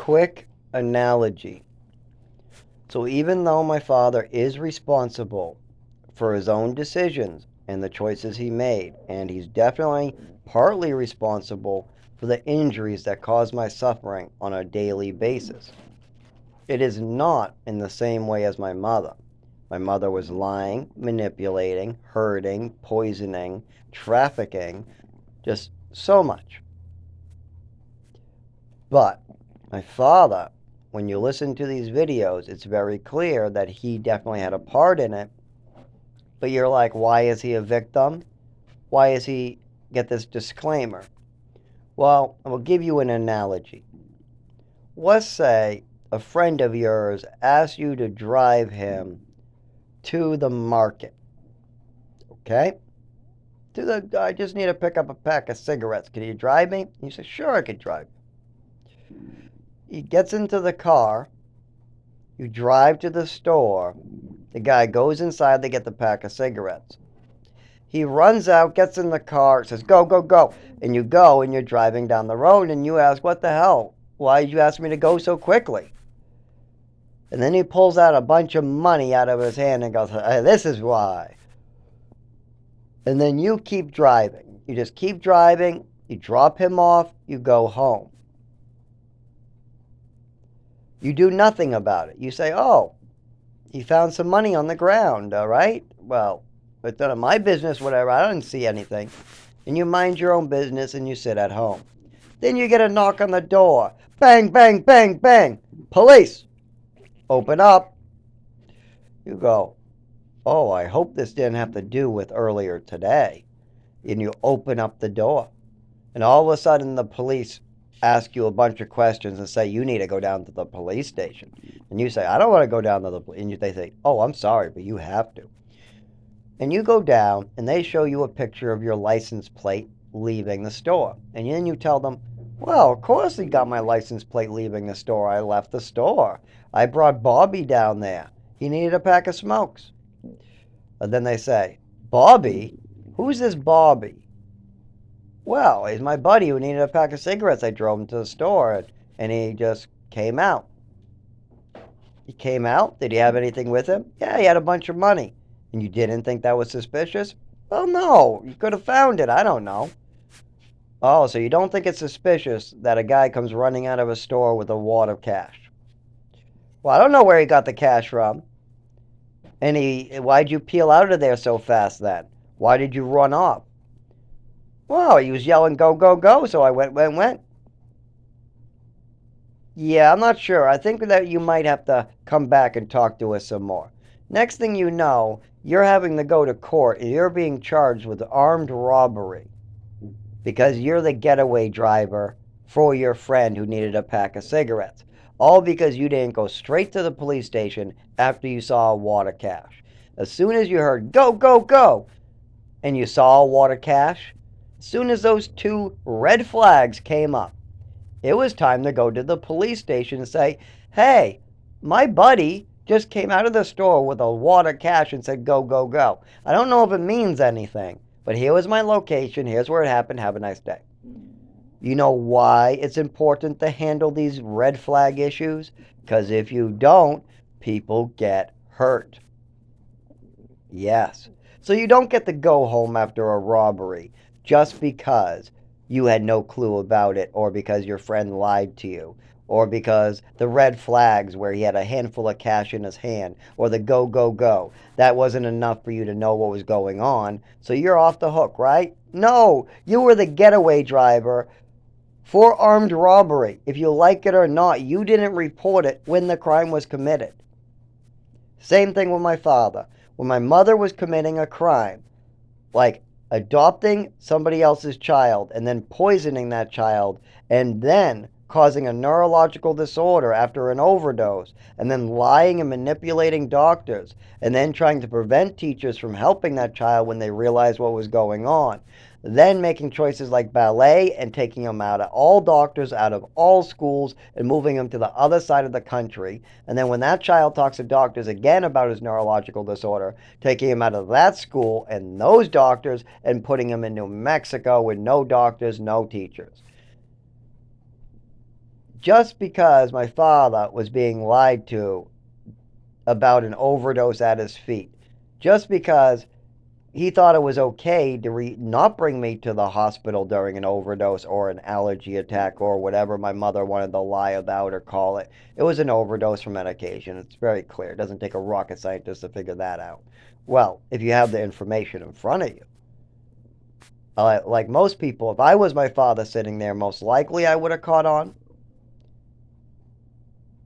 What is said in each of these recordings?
quick analogy. So even though my father is responsible for his own decisions and the choices he made, and he's definitely partly responsible for the injuries that cause my suffering on a daily basis, it is not in the same way as my mother. My mother was lying, manipulating, hurting, poisoning, trafficking, just so much. But my father, when you listen to these videos, it's very clear that he definitely had a part in it. But you're like, why is he a victim? Why is he get this disclaimer? Well, I will give you an analogy. Let's say a friend of yours asks you to drive him to the market. Okay? I just need to pick up a pack of cigarettes. Can you drive me? You say, sure, I could drive. He gets into the car. You drive to the store. The guy goes inside to get the pack of cigarettes. He runs out, gets in the car, says, go, go, go. And you go and you're driving down the road and you ask, what the hell? Why did you ask me to go so quickly? And then he pulls out a bunch of money out of his hand and goes, hey, this is why. And then you keep driving. You just keep driving. You drop him off. You go home. You do nothing about it. You say, oh, he found some money on the ground, all right? Well, it's none of my business, whatever. I didn't see anything. And you mind your own business and you sit at home. Then you get a knock on the door. Bang, bang, bang, bang. Police. Open up. You go, oh, I hope this didn't have to do with earlier today. And you open up the door. And all of a sudden the police ask you a bunch of questions and say, you need to go down to the police station. And you say, I don't want to go down to the police. And they say, oh, I'm sorry, but you have to. And you go down and they show you a picture of your license plate leaving the store. And then you tell them, well, of course he got my license plate leaving the store. I left the store. I brought Bobby down there. He needed a pack of smokes. And then they say, Bobby? Who's this Bobby? Well, he's my buddy who needed a pack of cigarettes. I drove him to the store and he just came out. He came out? Did he have anything with him? Yeah, he had a bunch of money. And you didn't think that was suspicious? Well, no. You could have found it. I don't know. Oh, so you don't think it's suspicious that a guy comes running out of a store with a wad of cash? Well, I don't know where he got the cash from. And why'd you peel out of there so fast then? Why did you run off? Well, he was yelling, go, go, go, so I went. Yeah, I'm not sure. I think that you might have to come back and talk to us some more. Next thing you know, you're having to go to court and you're being charged with armed robbery because you're the getaway driver for your friend who needed a pack of cigarettes. All because you didn't go straight to the police station after you saw a wad of cash. As soon as you heard, go, go, go, and you saw a wad of cash, as soon as those two red flags came up, it was time to go to the police station and say, hey, my buddy just came out of the store with a wad of cash and said, go, go, go. I don't know if it means anything, but here was my location. Here's where it happened. Have a nice day. You know why it's important to handle these red flag issues? Because if you don't, people get hurt. Yes. So you don't get to go home after a robbery just because you had no clue about it, or because your friend lied to you, or because the red flags where he had a handful of cash in his hand, or the go, go, go, that wasn't enough for you to know what was going on. So you're off the hook, right? No, you were the getaway driver for armed robbery. If you like it or not, you didn't report it when the crime was committed. Same thing with my father. When my mother was committing a crime, like adopting somebody else's child and then poisoning that child and then causing a neurological disorder after an overdose and then lying and manipulating doctors and then trying to prevent teachers from helping that child when they realized what was going on, then making choices like ballet and taking them out of all doctors, out of all schools, and moving them to the other side of the country. And then when that child talks to doctors again about his neurological disorder, taking him out of that school and those doctors and putting him in New Mexico with no doctors, no teachers. just because my father was being lied to about an overdose at his feet, just because he thought it was okay to not bring me to the hospital during an overdose or an allergy attack or whatever my mother wanted to lie about or call it. It was an overdose from medication. It's very clear. It doesn't take a rocket scientist to figure that out. Well, if you have the information in front of you, like most people, if I was my father sitting there, most likely I would have caught on.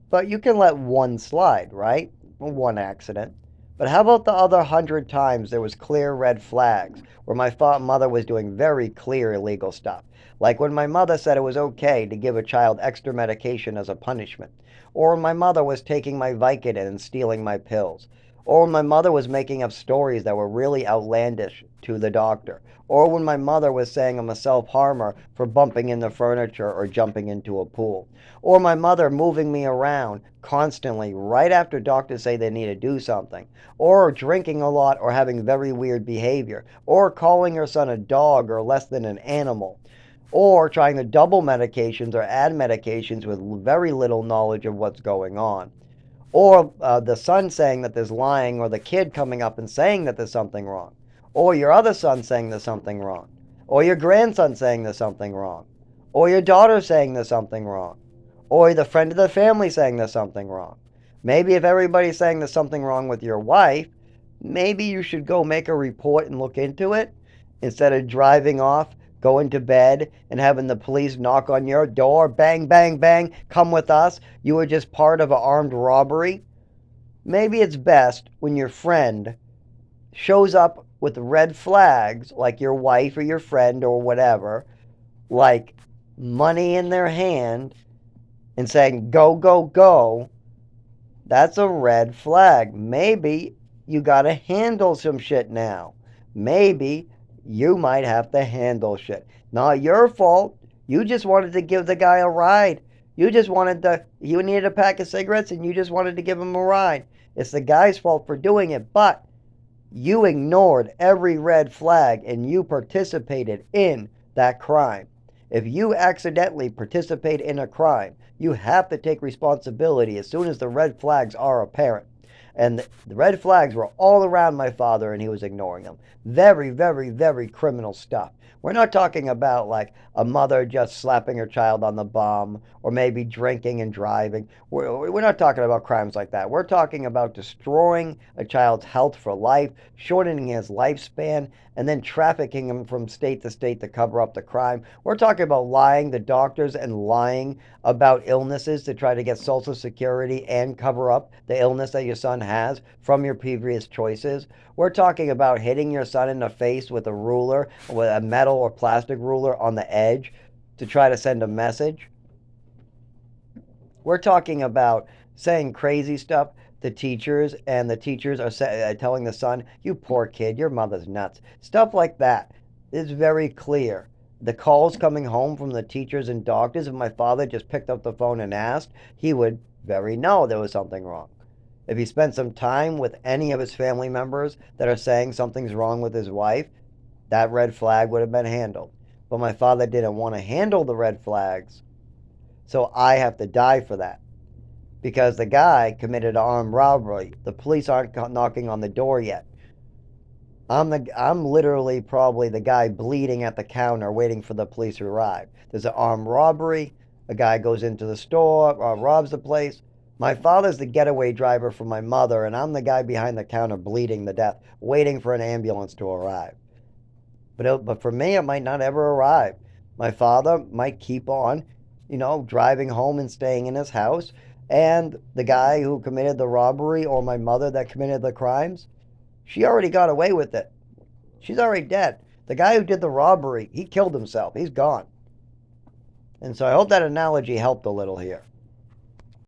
But you can let one slide, right? One accident. But how about the other 100 times there was clear red flags where my mother was doing very clear illegal stuff? Like when my mother said it was okay to give a child extra medication as a punishment. Or when my mother was taking my Vicodin and stealing my pills. Or when my mother was making up stories that were really outlandish to the doctor. Or when my mother was saying I'm a self-harmer for bumping into furniture or jumping into a pool. Or my mother moving me around constantly right after doctors say they need to do something. Or drinking a lot or having very weird behavior. Or calling her son a dog or less than an animal. Or trying to double medications or add medications with very little knowledge of what's going on. Or the son saying that there's lying, or the kid coming up and saying that there's something wrong. Or your other son saying there's something wrong. Or your grandson saying there's something wrong. Or your daughter saying there's something wrong. Or the friend of the family saying there's something wrong. Maybe if everybody's saying there's something wrong with your wife, maybe you should go make a report and look into it instead of driving off, going to bed, and having the police knock on your door, bang, bang, bang, come with us. You were just part of an armed robbery. Maybe it's best when your friend shows up with red flags, like your wife or your friend or whatever, like money in their hand, and saying, go, go, go. That's a red flag. Maybe you got to handle some shit now. Maybe you might have to handle shit. Not your fault. You just wanted to give the guy a ride. You needed a pack of cigarettes and you just wanted to give him a ride. It's the guy's fault for doing it, but you ignored every red flag and you participated in that crime. If you accidentally participate in a crime, you have to take responsibility as soon as the red flags are apparent. And the red flags were all around my father and he was ignoring them. Very, very, very criminal stuff. We're not talking about like a mother just slapping her child on the bum or maybe drinking and driving. We're not talking about crimes like that. We're talking about destroying a child's health for life, shortening his lifespan, and then trafficking him from state to state to cover up the crime. We're talking about lying to doctors and lying about illnesses to try to get Social Security and cover up the illness that your son has from your previous choices. We're talking about hitting your son in the face with a ruler, with a metal or plastic ruler on the edge to try to send a message. We're talking about saying crazy stuff to teachers, and the teachers are telling the son, you poor kid, your mother's nuts. Stuff like that is very clear. The calls coming home from the teachers and doctors, if my father just picked up the phone and asked, he would very know there was something wrong. If he spent some time with any of his family members that are saying something's wrong with his wife, that red flag would have been handled. But my father didn't want to handle the red flags, so I have to die for that. Because the guy committed armed robbery. The police aren't knocking on the door yet. I'm literally probably the guy bleeding at the counter waiting for the police to arrive. There's an armed robbery. A guy goes into the store, robs the place. My father's the getaway driver for my mother, and I'm the guy behind the counter bleeding to death, waiting for an ambulance to arrive. But for me, it might not ever arrive. My father might keep on, driving home and staying in his house. And the guy who committed the robbery or my mother that committed the crimes, she already got away with it. She's already dead. The guy who did the robbery, he killed himself. He's gone. And so I hope that analogy helped a little here.